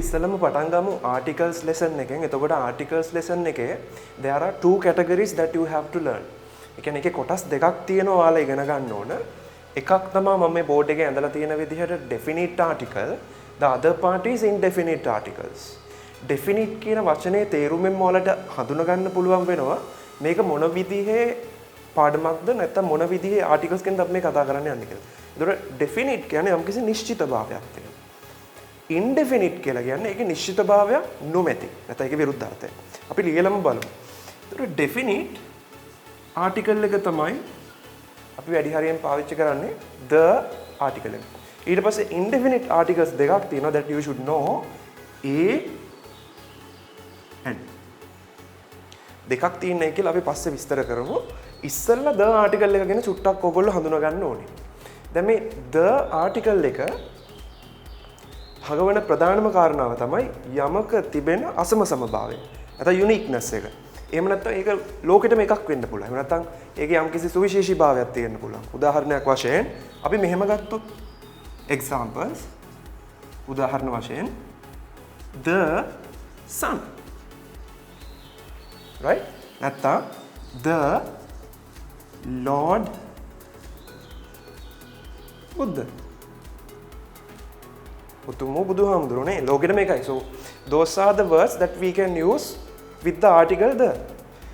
ඉස්සෙල්ලම පටන් ගමු articles lesson එකෙන්. එතකොට articles lesson එකේ there are two categories that you have to learn. ඒ කියන්නේ ඒකේ කොටස් දෙකක් තියෙනවා ඔයාලා ඉගෙන ගන්න ඕන. එකක් තමයි මම මේ බෝඩ් එකේ ඇඳලා තියෙන විදිහට definite article. The other part is indefinite articles. Definite කියන වචනේ තේරුමෙන් ඔයාලට හඳුනා ගන්න පුළුවන් වෙනවා මේක මොන විදිහේ පාඩමක්ද නැත්නම් මොන විදිහේ articles ගැනද අපි මේ කතා කරන්න යන්නේ කියලා. ඒතකොට definite කියන්නේ යම්කිසි නිශ්චිතභාවයක් තියෙනවා. Indefinite කියලා කියන්නේ ඒකේ නිශ්චිතභාවයක් නොමැති. නැත්නම් ඒකේ විරුද්ධාර්ථය. අපි ලියලම බලමු. ඒතකොට definite article එක තමයි අපි වැඩි හරියෙන් පාවිච්චි කරන්නේ the article එක. ඊට පස්සේ indefinite articles දෙකක් තියෙනවා that you should know a and දෙකක් තියෙනයි කියලා අපි පස්සේ විස්තර කරමු. ඉස්සෙල්ලා the article එක ගැන චුට්ටක් ඔයගොල්ලෝ හඳුනා ගන්න ඕනේ. දැන් මේ the article එක භගවන ප්‍රධානම කාරණාව තමයි යමක තිබෙන අසමසමභාවය. නැත්නම් uniqueness එක. එහෙම නැත්නම් ඒක ලෝකෙටම එකක් වෙන්න පුළුවන්. එහෙම නැත්නම් ඒකේ යම්කිසි සුවිශේෂීභාවයක් තියෙන්න පුළුවන්. උදාහරණයක් වශයෙන් අපි මෙහෙම ගත්තොත් examples උදාහරණ වශයෙන් the sun, right? නැත්නම් the Lord Buddha. උතුම්ම බුදුහාමුදුරනේ ලෝකෙටම එකයි. So those are the words that we can use with the article the.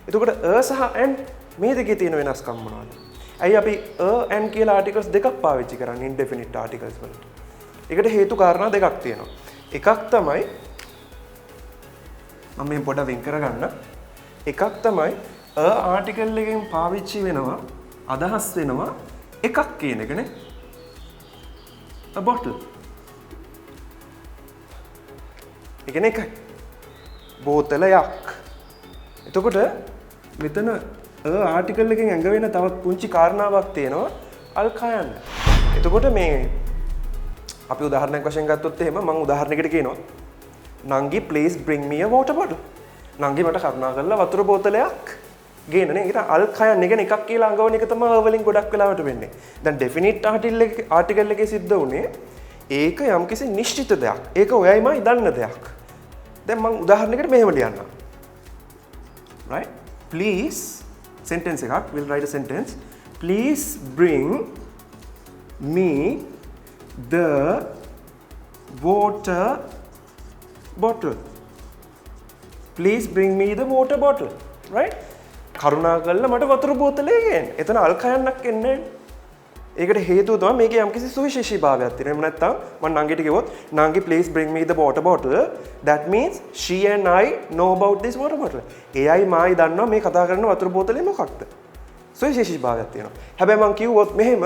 එතකොට a සහ and මේ දෙකේ තියෙන වෙනස්කම් මොනවද? ඇයි අපි a and කියලා articles දෙකක් පාවිච්චි කරන්නේ indefinite articles වලට? ඒකට හේතු කාරණා දෙකක් තියෙනවා. එකක් තමයි මම මේ පොඩ වෙන් කරගන්න. එකක් තමයි a article එකෙන් පාවිච්චි වෙනවා අදහස් වෙනවා එකක් කියන එකනේ. A bottle. ඒ කියන්නේ එකයි. බෝතලයක්. එතකොට මෙතන ආටිකල් එකෙන් ඇඟ වෙන තවත් පුංචි කාරණාවක් තියෙනවා අල්කයන්. එතකොට මේ අපි උදාහරණයක් වශයෙන් ගත්තොත් එහෙම මම උදාහරණයකට කියනවා නංගි please bring me a water bottle. නංගි මට කරුණා කරලා වතුර බෝතලයක් ගේන්න නේ. ඒකට අල්කයන් එක එකක් කියලා අඟවන එක තමයි වලින් ගොඩක් වෙලාවට වෙන්නේ. දැන් definite article එකේ සිද්ධ වුණේ ඒක යම්කිසි නිශ්චිත දෙයක්. ඒක ඔයයිමයි දන්න දෙයක්. දැන් මම උදාහරණයකට මෙහෙම ලියන්නම්. Right? Please sentence එකක් we'll write a sentence. Please bring me the water bottle. Please bring me the water bottle. Right? කරුණා කරලා මට වතුර බෝතලය ගේන්න. එතන අල්කයන්ක් එන්නේ නැහැ. ඒකට හේතුව තමයි මේකේ යම්කිසි සුවිශේෂීභාවයක් තියෙනවා. එහෙම නැත්නම් මම නංගිට කිව්වොත් නංගි please bring me the water bottle. That means she and I know about this water bottle. එයයි මායි දන්නවා මේ කතා කරන වතුර බෝතලේ මොකක්ද. සුවිශේෂීභාවයක් තියෙනවා. හැබැයි මම කිව්වොත් මෙහෙම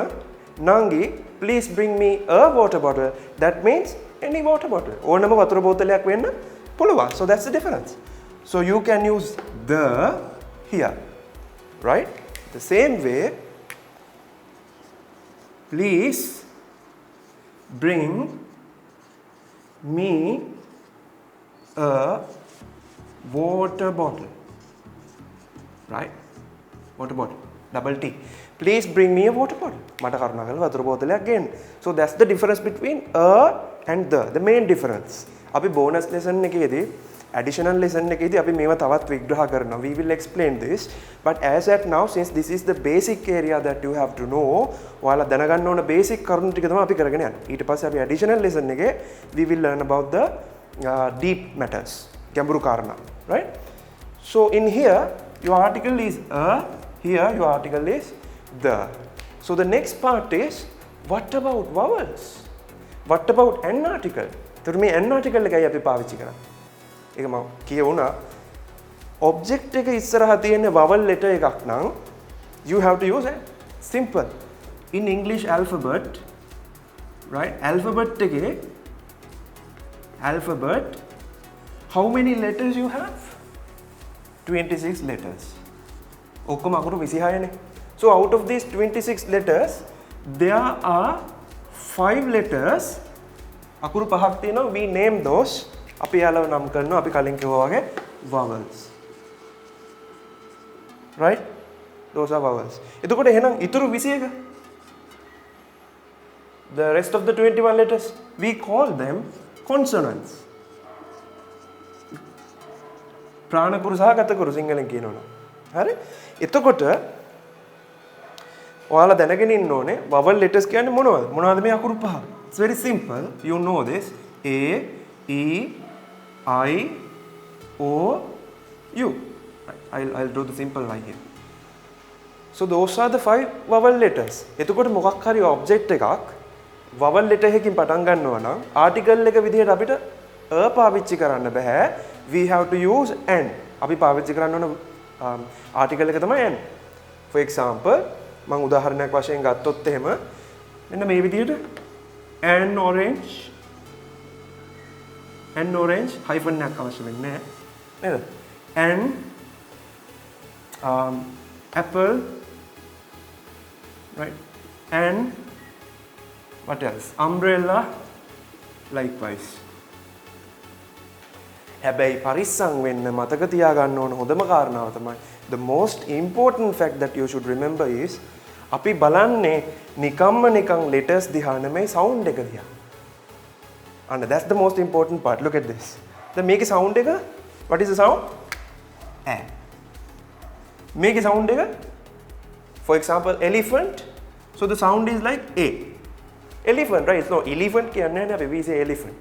නංගි please bring me a water bottle. That means any water bottle. ඕනම වතුර බෝතලයක් වෙන්න පුළුවන්. So that's the difference. So you can use the here. Right? The same way please bring me a water bottle. Right? Water bottle. Double T. Please bring me a water bottle. මට කරුණා කරලා වතුර බෝතලයක් ගේන්න. So that's the difference between a and the main difference. අපි bonus lesson එකේදී additional lesson එකේදී අපි මේවා තවත් විග්‍රහ කරනවා. We will explain this. But as at now, since this is the basic area that you have to know, ඔයාලා දැනගන්න ඕන basic කරුණු ටික තමයි අපි කරගෙන යන්නේ. ඊට පස්සේ අපි additional lesson එකේ we will learn about the deep matters. ගැඹුරු කාරණා. Right? So in here, your article is a. Here, your article is the. So the next part is what about vowels? What about an article? එතකොට මේ an article එකයි අපි පාවිච්චි කරන්නේ. ඒක මම කියවුණා object එක ඉස්සරහා තියෙන vowel letter එකක් නම් you have to use it. Simple. In English alphabet, right? Alphabet එකේ alphabet how many letters you have? 26 letters. ඔක්කොම අකුරු 26 නේ. So out of these 26 letters there are 5 letters අකුරු පහක් තියෙනවා. We name those. අපි යාලව නම් කරනවා අපි කලින් කිව්වා වගේ vowels. Right? Those are vowels. එතකොට එහෙනම් ඉතුරු 21 the rest of the 21 letters we call them consonants. ප්‍රාණකුරු සහ ගතකුරු සිංහලෙන් කියනවනම්. හරි? එතකොට ඔයාලා දැනගෙන ඉන්න ඕනේ vowel letters කියන්නේ මොනවද? මොනවද මේ අකුරු පහ? It's very simple. You know this. A, E, I, O, U. Right. I'll do the simple line here. So those are the 5 vowel letters. එතකොට මොකක් හරි object එකක් vowel letter එකකින් පටන් ගන්නවා නම් article එක විදිහට අපිට a පාවිච්චි කරන්න බෑ. We have to use an. අපි පාවිච්චි කරන්න ඕන article එක තමයි an. For example, මම උදාහරණයක් වශයෙන් ගත්තොත් එහෙම මෙන්න මේ විදිහට an orange hyphen එකක් අවශ්‍ය වෙන්නේ නැහැ නේද? an apple, right? And what else? Umbrella, likewise. හැබැයි පරිස්සම් වෙන්න මතක තියාගන්න ඕන හොඳම කාරණාව තමයි the most important fact that you should remember is අපි බලන්නේ නිකන් letters දිහා නෙමෙයි sound එක දිහා. And that's the most important part. Look at this. Then make a sound එක. What is the sound? A. Make a sound එක. For example, elephant. So the sound is like A. Elephant, right? It's no elephant කියන්නේ නැහැ. We say elephant,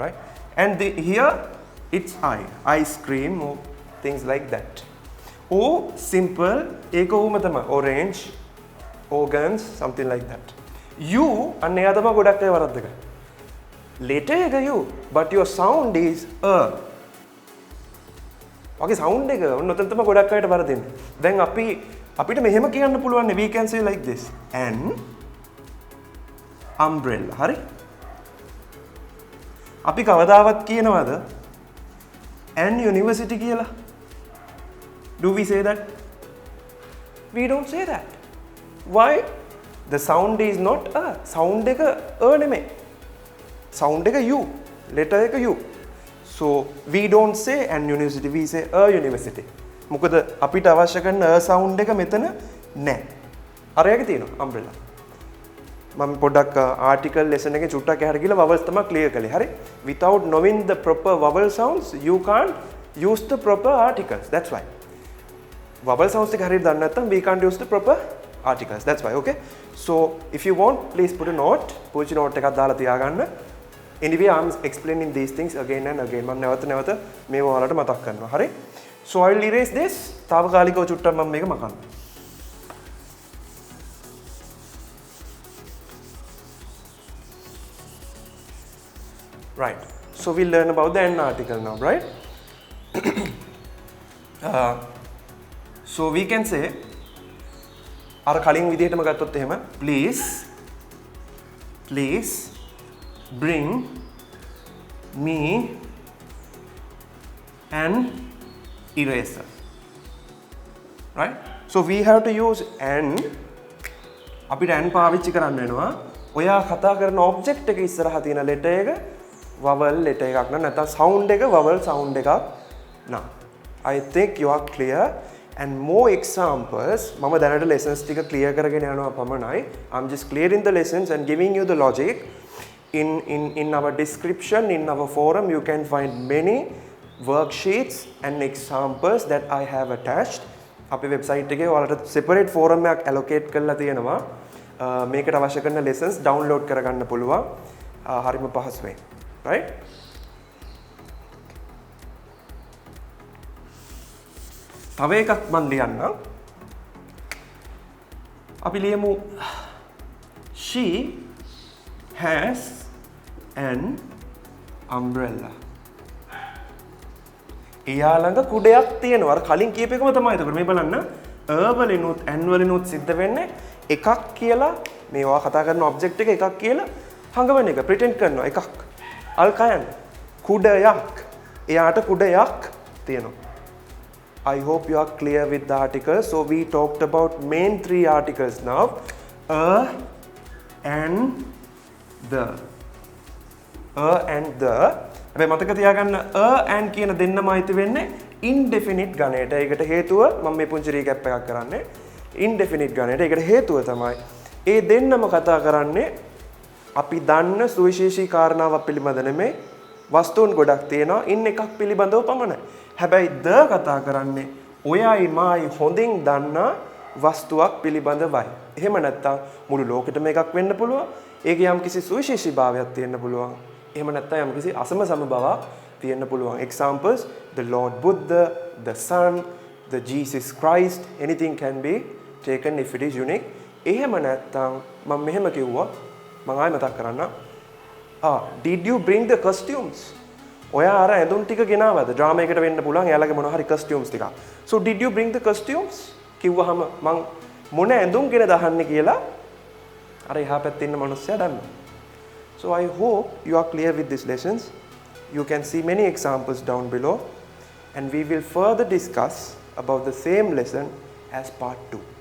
right? And here it's I. Ice cream or things like that. O simple. ඒක ඕම තමයි. Orange, organs, something like that. U අන්න එයා තමයි ගොඩක් අය වරද්දක. Letter එක U, but your sound is a. ඔගේ sound එක ඔන්න ඔතන තමයි ගොඩක් අයට වරදින්නේ. දැන් අපිට මෙහෙම කියන්න පුළුවන්. We can say like this. An umbrella. හරි? අපි කවදාවත් කියනවද an university කියලා? Do we say that? We don't say that. Why? The sound is not a. Sound එක a නෙමෙයි. Sound එක U. Letter එක U. So we don't say an university. We say a university. මොකද අපිට අවශ්‍ය කරන a sound එක මෙතන නැහැ. අරයක තියෙනවා umbrella. මම පොඩ්ඩක් article lesson එකේ චුට්ටක් එහාට ගිහලා vowels තමයි clear කළේ. හරි? Without knowing the proper vowel sounds, you can't use the proper articles. That's why. Vowel sounds එක හරියට දන්නේ නැත්නම් we can't use the proper articles. That's why. Okay? So if you want, please put a note. Push note එකක් දාලා තියාගන්න. Anyway, I'm explaining these things again and again. මම නැවත මේව ඔයාලට මතක් කරනවා. හරි? So I will erase this. తాවකාලිකව චුට්ටක් මම මේක මකන්න. Right. So we'll learn about the an article now, right? So we can say අර කලින් විදිහටම ගත්තොත් එහෙම please bring me an eraser. Right? So we have to use an. අපිට an පාවිච්චි කරන්න වෙනවා. ඔයා කතා කරන object එක ඉස්සරහා තියෙන letter එක vowel letter එකක් නැත්නම් sound එක vowel sound එකක් නා. I think you are clear. And more examples. මම දැනට lessons ටික clear කරගෙන යනවා පමණයි. I'm just clearing the lessons and giving you the logic. In our description, in our forum, you can find many worksheets and examples that I have attached. අපේ website එකේ ඔයාලට separate forum එකක් allocate කරලා තියෙනවා. මේකට අවශ්‍ය කරන lessons download කරගන්න පුළුවන්. හරිම පහසුවෙන්. Right? තව එකක් මම ලියන්නම්. අපි ලියමු she has an umbrella. එයා ළඟ කුඩයක් තියෙනවා. අර කලින් කියප එකම තමයි. ඒක මේ බලන්න a වලිනුත් an වලිනුත් සිද්ධ වෙන්නේ එකක් කියලා මේවා කතා කරන object එක එකක් කියලා හංගවන එක pretend කරනවා එකක්. අල්කයන් කුඩයක්. එයාට කුඩයක් තියෙනවා. I hope you are clear with the articles. So we talked about main 3 articles now. A and the. හැබැයි මතක තියාගන්න a and කියන දෙන්නම අයිති වෙන්නේ indefinite ගණයට. ඒකට හේතුව මම මේ පුංචි recap එකක් කරන්නේ. indefinite ගණයට. ඒකට හේතුව තමයි ඒ දෙන්නම කතා කරන්නේ අපි දන්න සුවිශේෂී කාරණාවක් පිළිබඳ නෙමෙයි වස්තුන් ගොඩක් තියෙනවා. ඉන්න එකක් පිළිබඳව පමණයි. හැබැයි the කතා කරන්නේ ඔයයි මායි හොඳින් දන්නා වස්තුවක් පිළිබඳවයි. එහෙම නැත්නම් මුළු ලෝකෙටම එකක් වෙන්න පුළුවන්. ඒකේ යම්කිසි සුවිශේෂීභාවයක් තියෙන්න පුළුවන්. එහෙම නැත්නම් යම්කිසි අසමසම බවක් තියෙන්න පුළුවන්. Examples: the Lord Buddha, the Sun, the Jesus Christ. Anything can be taken if it is unique. එහෙම නැත්නම් මම මෙහෙම කිව්වා. මම ආයෙ මතක් කරන්නම්. Did you bring the costumes? ඔයා අර ඇඳුම් ටික ගෙනාවද? ඩ්‍රාමා එකකට වෙන්න පුළුවන්. එයාලගේ මොනවා හරි costumes ටික. So did you bring the costumes? කිව්වහම මං මොන ඇඳුම් ගෙන දාන්නේ කියලා අර එහා පැත්තේ ඉන්න මිනිස්සයා දන්නවා. So I hope you are clear with these lessons. You can see many examples down below, and we will further discuss about the same lesson as part 2.